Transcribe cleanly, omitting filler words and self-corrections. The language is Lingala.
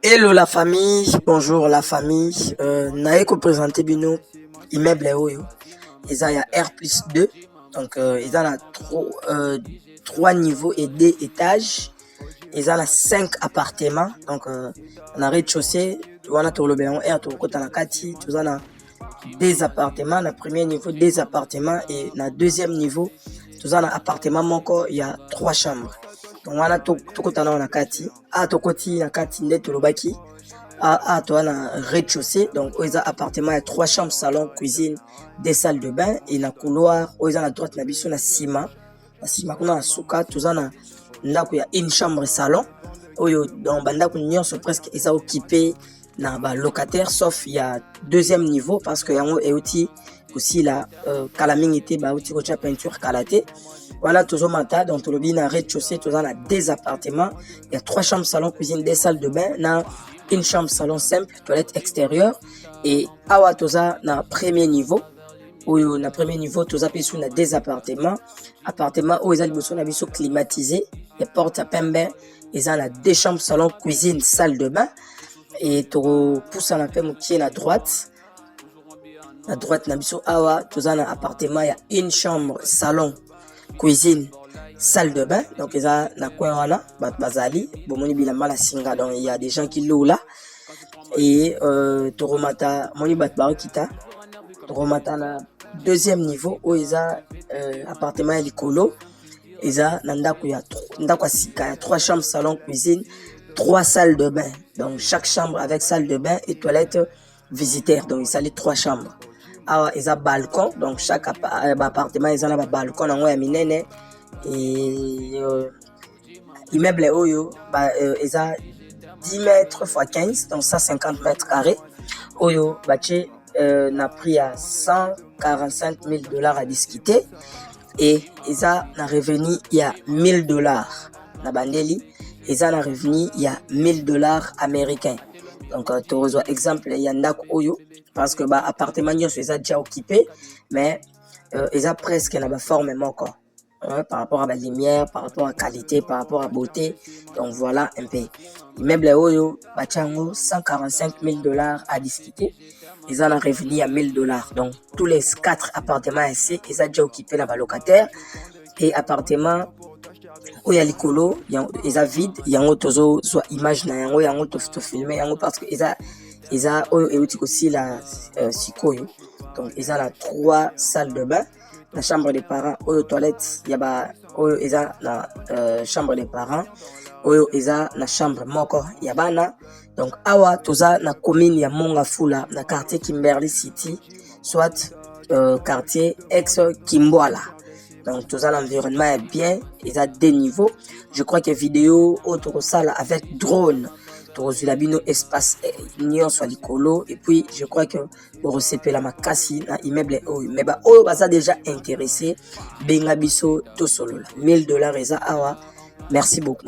Hello la famille, bonjour la famille. Naye ko présenter bino immeuble oyo. Ils ont R+2, donc ils ont trois niveaux et 2 étages. Ils ont 5 appartements, donc on a rez-de-chaussée. On a tout le béon R, tout le côté na kati. Tout on a des appartements, na premier niveau des appartements et na deuxième niveau tout on a appartement moko il y a 3 chambres. Donc on a tout côté na kati. Ah tout côté na kati ndeto lobaki. Ah, toi, on a rez-de-chaussée, donc, ils ont appartement, il y a 3 chambres, salon, cuisine, des salles de bain, et na couloir, ils ont la droite, na biso, na ciment, qu'on a la souka, tout ça, il y a une chambre, salon, donc, bandako, presque, ils ont occupé, na, locataire, sauf, il y a deuxième niveau, parce que, aussi, la, calamine était, aussi, peinture, calaté. Voilà, toujours mata, donc, tout le bien, na rez-de-chaussée, tout ça, on a des appartements, il y a 3 chambres, salon, cuisine, des salles de bain, na, une chambre salon simple, toilette extérieure et awa toza na premier niveau ou na premier niveau toza pesu na des appartements où ils ont liboso na biso climatisé les portes à pembe ils ont na 2 chambres salon cuisine salle de bain et to pousse na pe mokie na droite na biso awa toza na appartement il y a une chambre salon cuisine salle de bain, donc ils ont na coin wana bazali bomoni bilamba la singa, donc il y a des gens qui louent là et toromata moni bat kita toromata na deuxième niveau où ils ont appartement ya likolo ils ont na ndako ya sika 3 chambres salon cuisine 3 salles de bain, donc chaque chambre avec salle de bain et toilette visitaire, donc il s'agit 3 chambres. Alors ils ont balcon, donc chaque appartement ils ont un balcon en ya minene et immeuble oyo ils ont 10 mètres x 15, donc 150 mètres carrés. Oyo baché n'a pris à 145 000 $ à discuter et ils ont un revenu il y a 1000 $. Na bandeli ils ont un revenu il y a 1000 $ américains. Donc tu reçois exemple il y a ndako oyo parce que appartement ils ont déjà occupé mais ils ont presque la forme encore. Par rapport à la lumière, par rapport à la qualité, par rapport à la beauté. Donc voilà un peu. Immeuble Oyo, Bachango, 145 000 $ à discuter. Ils ont un revenu à 1000 $. Donc tous les 4 appartements ici, ils ont déjà occupé la locataire. Et appartement, où il y a l'écolo, ils ont vide, il y a un autre soit image, il y a un autre filmé, parce qu'ils ont aussi la psycho. Donc ils ont 3 salles de bain. La chambre des parents, aux toilettes, il y a la chambre des parents, il y a la chambre moko, il y a bana. Donc awa toza na commune ya Mongafula, na quartier Kimberley City, soit quartier ex Kimboala. Donc toza l'environnement est bien, il y a 2 niveaux. Je crois que vidéo autre salle avec drone. La bino espace nion soit likolo et puis je crois que pour receper la makasi na immeuble oyo mais oyo baza déjà intéressé benga biso to solo 1000 $ eza awa. Merci beaucoup.